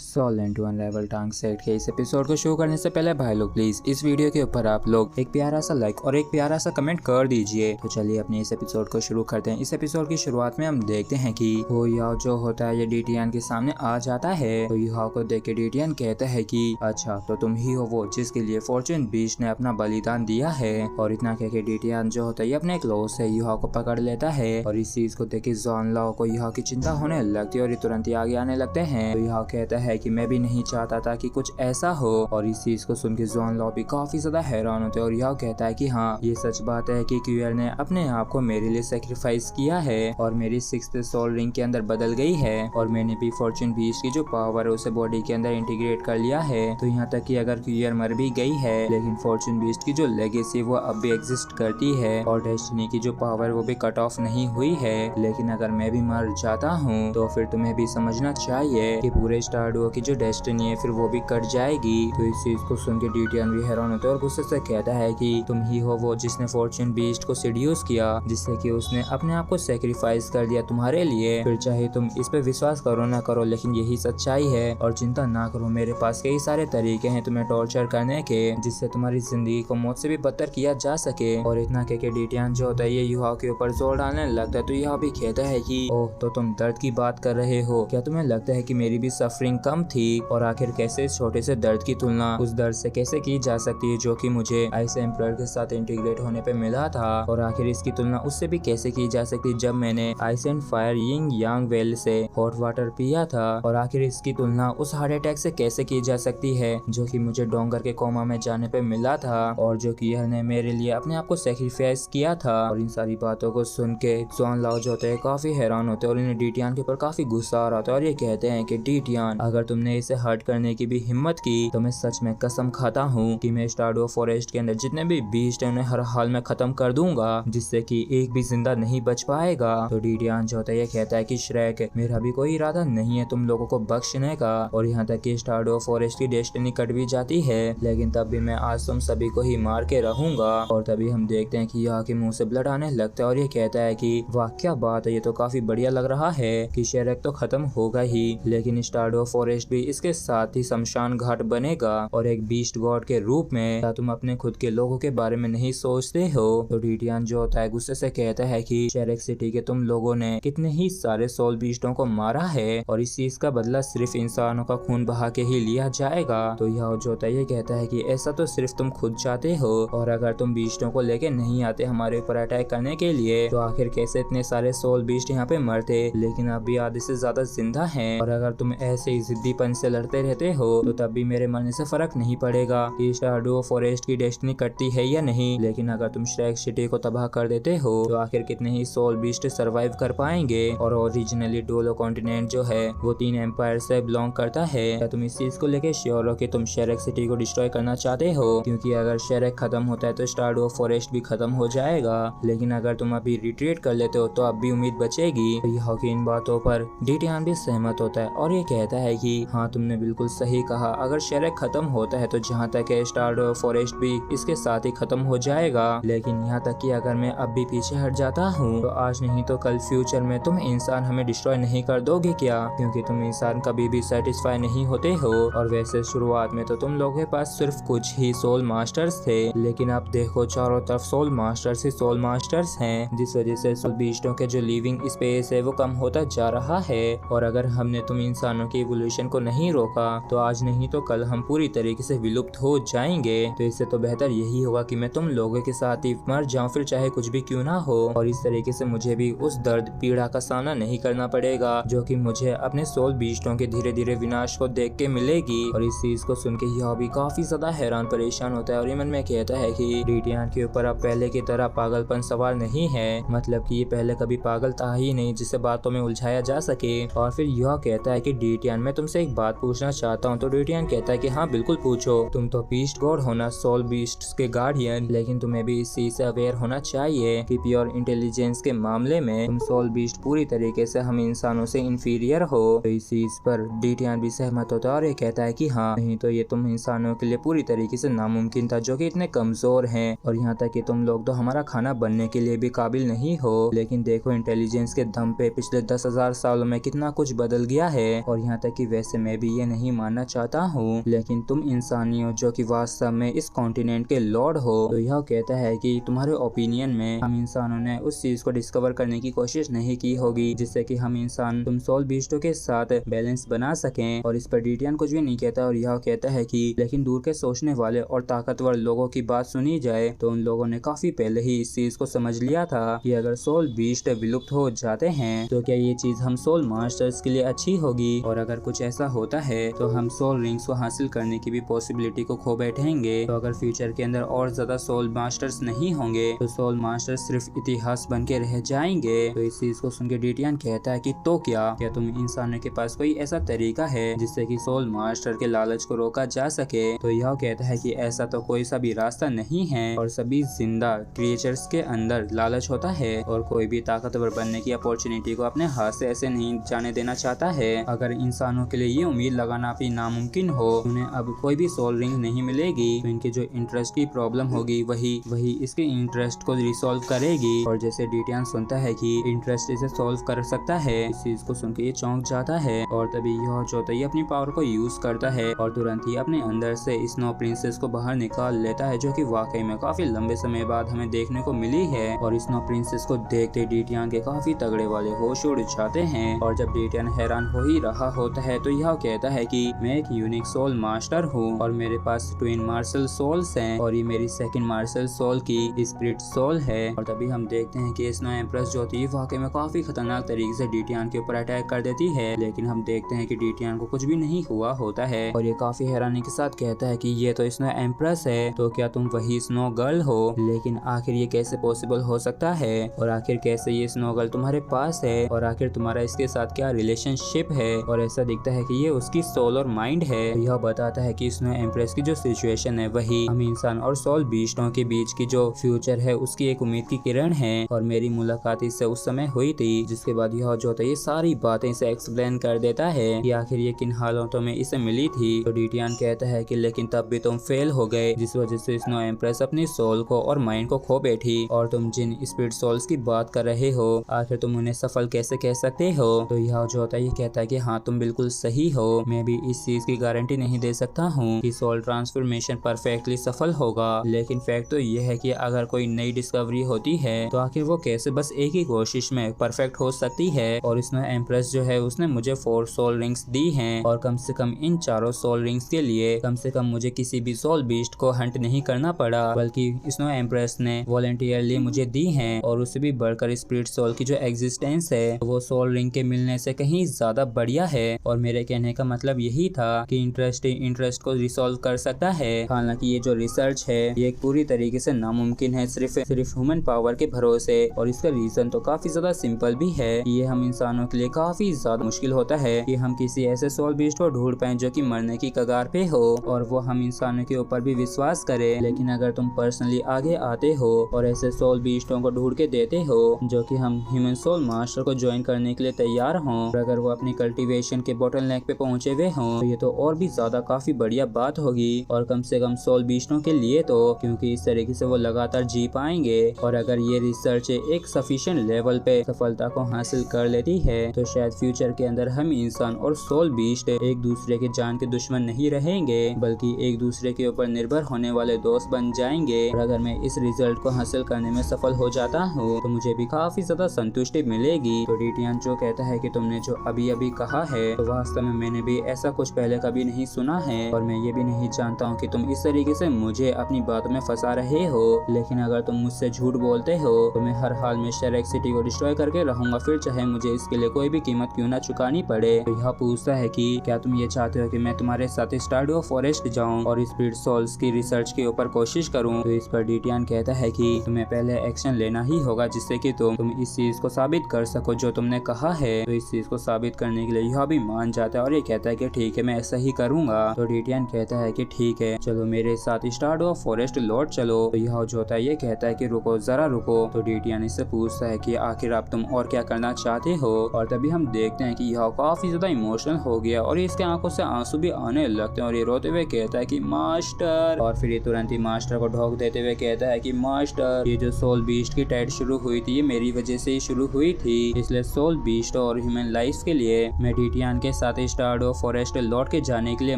सोलेंट to अनराइवल टांग set के इस एपिसोड को शुरू करने से पहले भाई लोग प्लीज इस वीडियो के ऊपर आप लोग एक प्यारा सा लाइक और एक प्यारा सा कमेंट कर दीजिए। तो चलिए अपने इस एपिसोड को शुरू करते हैं। इस एपिसोड की शुरुआत में हम देखते हैं कि हो याओ जो होता है ये डीटियान के सामने आ जाता है। तो याओ को देख के डीटियान कहता है कि अच्छा तो तुम ही हो वो जिसके लिए फॉर्चून बीस्ट ने अपना बलिदान दिया है। और इतना कह के डीटियान जो होता है अपने क्लोज से याओ को पकड़ लेता है। और इस चीज को देख के जॉन लाओ को याओ की चिंता होने लगती है और ये तुरंत ही आगे आने लगते हैं। तो याओ कहता है कि मैं भी नहीं चाहता था कि कुछ ऐसा हो। और इस चीज को सुन के जॉन लॉ भी काफी ज्यादा हैरान होते हैं। और यह कहता है कि हाँ ये सच बात है कि क्यूयर ने अपने आप को मेरे लिए सेक्रीफाइस किया है और मेरी सिक्स्थ सोल रिंग के अंदर बदल गई है। और मैंने भी फॉर्चून बीस्ट की जो पावर है उसे बॉडी के अंदर इंटीग्रेट कर लिया है। तो यहाँ तक कि अगर क्यूयर मर भी गई है लेकिन फॉर्चून बीस्ट की जो लेगेसी वो अब भी एग्जिस्ट करती है और डेस्टिनी की जो पावर वो भी कट ऑफ नहीं हुई है। लेकिन अगर मैं भी मर जाता हूँ तो फिर तुम्हें भी समझना चाहिए कि पूरे स्टारडुओ की जो डेस्टिनी है फिर वो भी कट जाएगी। तो इस चीज को सुन के डीटियान भी हैरान होता है और गुस्से से कहता है कि तुम ही हो वो जिसने फॉर्चून बीस्ट को सीड्यूस किया जिससे कि उसने अपने आप को सेक्रीफाइस कर दिया तुम्हारे लिए। फिर चाहे तुम इस पे विश्वास करो ना करो लेकिन यही सच्चाई है। और चिंता ना करो मेरे पास कई सारे तरीके हैं तुम्हें टॉर्चर करने के जिससे तुम्हारी जिंदगी को मौत से भी बदतर किया जा सके। और इतना कह के डीटियान जो होता है ये युवा के ऊपर जोर डालने लगता है। तो यह भी कहता है कि ओह तो तुम दर्द की बात कर रहे हो, क्या तुम्हें लगता है कि मेरी भी सफरिंग कम थी? और आखिर कैसे छोटे से दर्द की तुलना उस दर्द से कैसे की जा सकती है जो कि मुझे आइस एम्परर के साथ इंटीग्रेट होने पे मिला था। और आखिर इसकी तुलना उससे भी कैसे की जा सकती है जब मैंने ice and fire Ying Yang well से हॉट वाटर पिया था। और आखिर इसकी तुलना उस हार्ट अटैक से कैसे की जा सकती है जो कि मुझे डोंगर के कोमा में जाने पे मिला था और जो कि यह ने मेरे लिए अपने आप को सेक्रीफाइस किया था। और इन सारी बातों को सुन के जॉन लाओ जो होते हैं काफी हैरान होते हैं और इन्हें डीटियान के ऊपर काफी गुस्सा आ रहा था। और ये कहते हैं कि डीटियान अगर तुमने इसे हर्ट करने की भी हिम्मत की तो मैं सच में कसम खाता हूँ कि मैं स्टारडुओ फॉरेस्ट के अंदर जितने भी बीस्ट हैं उन्हें हर हाल में खत्म कर दूंगा जिससे कि एक भी जिंदा नहीं बच पाएगा। तो डीटियान जो होता है ये कहता है कि श्रेक मेरा भी कोई इरादा नहीं है तुम लोगों को बख्शने का। और यहाँ तक कि स्टारडुओ फॉरेस्ट की डेस्टिनी कट भी जाती है लेकिन तब भी मैं आज तुम सभी को ही मार के रहूंगा। और तभी हम देखते हैं कि यहाँ के मुंह से ब्लड आने लगता है और ये कहता है कि वाह क्या बात है, ये तो काफी बढ़िया लग रहा है कि शेरेक तो खत्म होगा ही लेकिन स्टारडुओ फॉरेस्ट भी इसके साथ ही शमशान घाट बनेगा। और एक बीस्ट गॉड के रूप में क्या तुम अपने खुद के लोगों के बारे में नहीं सोचते हो? तो डीटियान जो होता है गुस्से से कहता है कि शेरेक सिटी के तुम लोगों ने कितने ही सारे सोल बीस्टों को मारा है और इस चीज का बदला सिर्फ इंसानों का खून बहा के ही लिया जाएगा। तो यह जो होता है ये कहता है कि ऐसा तो सिर्फ तुम खुद चाहते हो और अगर तुम बीस्टों को लेके नहीं आते हमारे ऊपर अटैक करने के लिए तो आखिर कैसे इतने सारे सोल बीस्ट यहाँ पे मरते लेकिन अब भी आधे से ज्यादा जिंदा हैं। और अगर तुम ऐसे ही जिद्दीपन से लड़ते रहते हो तो तब भी मेरे मरने से फर्क नहीं पड़ेगा कि स्टारडुओ फॉरेस्ट की डेस्टिनी कटती है या नहीं। लेकिन अगर तुम श्रेक सिटी को तबाह कर देते हो तो आखिर कितने ही सोल बीस्ट सरवाइव कर पाएंगे। और ओरिजिनली डोलो कॉन्टिनेंट जो है वो 3 एम्पायर से बिलोंग करता है। क्या तुम इस चीज को लेके श्योर हो कि तुम शेरेक सिटी को डिस्ट्रॉय करना चाहते हो? क्योंकि अगर शेरेक खत्म होता है तो स्टारडुओ फॉरेस्ट भी खत्म हो जाएगा लेकिन अगर तुम अभी रिट्रीट कर लेते हो तो अब भी उम्मीद बचेगी। तो यह की इन बातों पर डीटियान भी सहमत होता है और ये कहता है कि हाँ तुमने बिल्कुल सही कहा, अगर शेरेक खत्म होता है तो जहाँ तक है स्टारडुओ फॉरेस्ट भी इसके साथ ही खत्म हो जाएगा। लेकिन यहाँ तक कि अगर मैं अब भी पीछे हट जाता हूँ तो आज नहीं तो कल फ्यूचर में तुम इंसान हमें डिस्ट्रॉय नहीं कर दोगे क्या? क्योंकि तुम इंसान कभी भी सेटिस्फाई नहीं होते हो। और वैसे शुरुआत में तो तुम लोगों के पास सिर्फ कुछ ही सोल मास्टर्स थे लेकिन अब देखो चारों तरफ सोल मास्टर्स ही सोल मास्टर्स हैं जिस वजह से सोल बीस्टों के जो लिविंग स्पेस है वो कम होता जा रहा है। और अगर हमने तुम इंसानों की इवोल्यूशन को नहीं रोका तो आज नहीं तो कल हम पूरी तरीके से विलुप्त हो जाएंगे। तो इससे तो बेहतर यही होगा कि मैं तुम लोगों के साथ ही मर जाऊं फिर चाहे कुछ भी क्यों ना हो। और इस तरीके से मुझे भी उस दर्द पीड़ा का सामना नहीं करना पड़ेगा जो कि मुझे अपने सोल बीस्टों के धीरे धीरे विनाश को देख के मिलेगी। और इस चीज को सुन के यह भी काफी ज्यादा हैरान परेशान होता है और ये मन में कहता है कि डीटियान के ऊपर अब पहले की तरह पागलपन सवार नहीं है, मतलब कि ये पहले कभी पागल था ही नहीं जिसे बातों में उलझाया जा सके। और फिर यह कहता है कि डीटियान मैं तुमसे एक बात पूछना चाहता हूँ। तो डीटियान कहता है कि हाँ बिल्कुल पूछो, तुम तो बीस्ट गॉड होना सोल बीस्ट के गार्डियन लेकिन तुम्हें भी इस चीज से अवेयर होना चाहिए कि प्योर इंटेलिजेंस के मामले में तुम सोल बीस्ट पूरी तरीके से हम इंसानों से इंफीरियर हो। तो इस चीज पर डीटियान भी सहमत होता है और ये कहता है कि हाँ नहीं तो ये तुम इंसानों के लिए पूरी तरीके से नामुमकिन था जो कि इतने कमजोर हैं। और यहाँ तक कि तुम लोग तो हमारा खाना बनने के लिए भी काबिल नहीं हो लेकिन देखो इंटेलिजेंस के दम पे पिछले 10,000 सालों में कितना कुछ बदल गया है। और यहाँ तक कि वैसे मैं भी ये नहीं मानना चाहता हूँ, लेकिन तुम इंसानी हो जो कि वास्तव में इस कॉन्टिनेंट के लॉर्ड हो। तो यह कहता है कि तुम्हारे ओपिनियन में हम इंसानों ने उस चीज को डिस्कवर करने की कोशिश नहीं की होगी जिससे कि हम इंसान तुम सोल बीस्टों के साथ बैलेंस बना सकें। और इस पर डिटियन कुछ भी नहीं कहता और यह कहता है कि लेकिन दूर के सोचने वाले और ताकतवर लोगों की बात सुनी जाए तो उन लोगों ने काफी पहले ही इस चीज को समझ लिया था कि अगर सोल बीस्ट विलुप्त हो जाते हैं तो क्या ये चीज हम सोल मास्टर्स के लिए अच्छी होगी, और अगर कुछ ऐसा होता है तो हम सोल रिंग्स को हासिल करने की भी पॉसिबिलिटी को खो बैठेंगे। तो अगर फ्यूचर के अंदर और ज्यादा सोल मास्टर्स नहीं होंगे तो सोल मास्टर्स सिर्फ इतिहास बन के रह जाएंगे। तो इस चीज को सुनकर डिटियन कहता है कि तो क्या तुम इंसानों के पास कोई ऐसा तरीका है जिससे कि सोल मास्टर के लालच को रोका जा सके। तो यह कहता है कि ऐसा तो कोई सा भी रास्ता नहीं है और सभी जिंदा क्रिएचर्स के अंदर लालच होता है और कोई भी ताकतवर बनने की अपॉर्चुनिटी को अपने हाथ से ऐसे नहीं जाने देना चाहता है। अगर इंसानों के लिए ये उम्मीद लगाना भी नामुमकिन हो उन्हें अब कोई भी सोल रिंग नहीं मिलेगी तो इनके जो इंटरेस्ट की प्रॉब्लम होगी वही इसके इंटरेस्ट को रिसॉल्व करेगी। और जैसे डिटियन सुनता है कि इंटरेस्ट इसे सॉल्व कर सकता है, इस चीज को सुनकर ये चौंक जाता है और तभी यह चौथाई अपनी पावर को यूज करता है और तुरंत ही अपने अंदर से स्नो प्रिंसेस को बाहर निकाल लेता है, जो कि वाकई में काफी लंबे समय बाद हमें देखने को मिली है। और स्नो प्रिंसेस को देखते डिटियन के काफी तगड़े वाले होश उड़ जाते हैं और जब डिटियन हैरान हो ही रहा होता है तो यह कहता है कि मैं एक यूनिक सोल मास्टर हूँ और मेरे पास ट्विन मार्शल सोल्स हैं और ये मेरी सेकंड मार्शल सोल की स्पिरिट सोल है। और तभी हम देखते हैं कि स्नो एम्प्रेस जो थी वाकई में काफी खतरनाक तरीके से डिटियन के ऊपर अटैक कर देती है, लेकिन हम देखते हैं कि डिटियन को कुछ भी नहीं हुआ होता है और ये काफी हैरानी के साथ कहता है कि ये तो स्नो एम्प्रेस है, तो क्या तुम वही स्नो गर्ल हो? लेकिन आखिर ये कैसे पॉसिबल हो सकता है और आखिर कैसे ये स्नो गर्ल तुम्हारे पास है और आखिर तुम्हारा इसके साथ क्या रिलेशनशिप है? और ऐसा दिखता है कि ये उसकी सोल और माइंड है। यह बताता है कि स्नो एम्प्रेस की जो सिचुएशन है वही हम इंसान और सोल बीस्टों के बीच की जो फ्यूचर है उसकी एक उम्मीद की किरण है और मेरी मुलाकात इससे उस समय हुई थी। जिसके बाद यह जो होता है ये सारी बातें इसे एक्सप्लेन कर देता है कि आखिर ये किन हालातों में इसे मिली थी। तो डिटियन कहता है कि लेकिन तब भी तुम फेल हो गए, जिस वजह से स्नो एम्प्रेस अपनी सोल को और माइंड को खो बैठी। और तुम जिन स्पिरिट सोल्स की बात कर रहे हो आखिर तुम उन्हें सफल कैसे कह सकते हो? तो यह जो होता है ये कहता है कि हाँ तुम बिल्कुल सही हो, मैं भी इस चीज की गारंटी नहीं दे सकता हूँ कि सोल ट्रांसफॉर्मेशन परफेक्टली सफल होगा, लेकिन फैक्ट तो यह है कि अगर कोई नई डिस्कवरी होती है तो आखिर वो कैसे बस एक ही कोशिश में परफेक्ट हो सकती है। और स्नो एम्प्रेस जो है उसने मुझे 4 सोल रिंग्स दी हैं और कम से कम इन चारों सोल रिंग्स के लिए कम से कम मुझे किसी भी सोल बीस्ट को हंट नहीं करना पड़ा, बल्कि स्नो एम्प्रेस ने वॉलंटियरली मुझे दी हैं। और उससे भी बढ़कर स्पिरिट सोल की जो एग्जिस्टेंस है वो सोल रिंग के मिलने से कहीं ज्यादा बढ़िया है। और मेरे कहने का मतलब यही था कि इंटरेस्ट को रिसॉल्व कर सकता है। हालांकि ये जो रिसर्च है ये पूरी तरीके से नामुमकिन है सिर्फ ह्यूमन पावर के भरोसे, और इसका रीजन तो काफी ज्यादा सिंपल भी है। ये हम इंसानों के लिए काफी ज्यादा मुश्किल होता है कि हम किसी ऐसे सोल बीस्ट को ढूंढ पाए जो कि मरने की कगार पे हो और वो हम इंसानों के ऊपर भी विश्वास करे। लेकिन अगर तुम पर्सनली आगे आते हो और ऐसे सोल बीस्टों को ढूंढ के देते हो जो कि हम ह्यूमन सोल मास्टर को ज्वाइन करने के लिए तैयार हों, और अगर वो अपनी कल्टीवेशन के बोटलनेक पे पहुंचे हुए हों तो ये तो और भी ज्यादा काफी बढ़िया बात होगी, और कम से कम सोल बीस्टों के लिए तो, क्योंकि इस तरीके से वो लगातार जी पाएंगे। और अगर ये रिसर्च एक सफिशिएंट लेवल पे सफलता को हासिल कर लेती है तो शायद फ्यूचर के अंदर हम इंसान और सोल बीस्ट एक दूसरे के जान के दुश्मन नहीं रहेंगे, बल्कि एक दूसरे के ऊपर निर्भर होने वाले दोस्त बन जाएंगे। और अगर मैं इस रिजल्ट को हासिल करने में सफल हो जाता हूँ तो मुझे भी काफी ज्यादा संतुष्टि मिलेगी। तो डिटियन जो कहता है कि तुमने जो अभी कहा है तो वास्तव में मैंने भी ऐसा कुछ पहले कभी नहीं सुना है, और मैं ये भी नहीं जानता हूँ कि तुम इस तरीके से मुझे अपनी बातों में फंसा रहे हो। लेकिन अगर तुम मुझसे झूठ बोलते हो तो मैं हर हाल में शेरेक सिटी को डिस्ट्रॉय करके रहूंगा, फिर चाहे मुझे इसके लिए कोई भी कीमत क्यों ना चुकानी पड़े। तो यह पूछता है कि क्या तुम ये चाहते हो कि मैं तुम्हारे साथ स्टारडियो फॉरेस्ट जाऊं और स्पिरिट सोल्स की रिसर्च के ऊपर कोशिश करूं? तो इस पर डिटियन कहता है कि तुम्हें पहले एक्शन लेना ही होगा जिससे कि तुम इस चीज को साबित कर सको जो तुमने कहा है। तो इस चीज को साबित करने के लिए यह भी मान जाता है और ये कहता है कि ठीक है मैं ऐसा ही करूंगा। तो डिटियन कहता है कि ठीक है चलो मेरे साथ स्टारडियो फॉरेस्ट लौट चलो। तो यह जो होता है ये कहता है कि रुको जरा रुको। तो डिटियन इससे पूछता है कि आखिर आप तुम और क्या करना चाहते हो? और तभी हम देखते हैं कि यह काफी ज्यादा इमोशनल हो गया और इसके आंखों से आंसू भी आने लगते हैं और ये रोते हुए कहता है कि मास्टर, और फिर ये तुरंत ही मास्टर को ढोक देते हुए कहता है कि मास्टर ये जो सोल बीस्ट की टाइड शुरू हुई थी ये मेरी वजह से ही शुरू हुई थी, इसलिए सोल बीस्ट और ह्यूमन लाइफ के लिए मैं डिटियन के साथ स्टारडो फॉरेस्ट लौट के जाने के लिए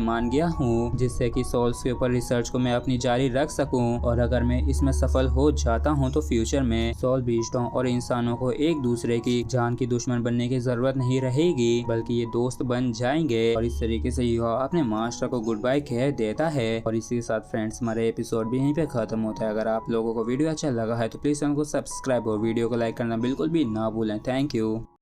मान गया हूँ, जिससे कि सोल्स के ऊपर रिसर्च को मैं अपनी जारी रख सकूं। और अगर मैं इसमें सफल हो जाता हूँ तो फ्यूचर में सोल बीस्टों और इंसानों को एक दूसरे की जान की दुश्मन बनने की जरूरत नहीं रहेगी, बल्कि ये दोस्त बन जाएंगे। और इस तरीके से युवा अपने मास्टर को गुड बाय कह देता है। और इसी के साथ फ्रेंड्स हमारे एपिसोड भी यहीं पे खत्म होता है। अगर आप लोगों को वीडियो अच्छा लगा है तो प्लीज चैनल को सब्सक्राइब और वीडियो को लाइक करना बिल्कुल भी ना भूलें। Thank you.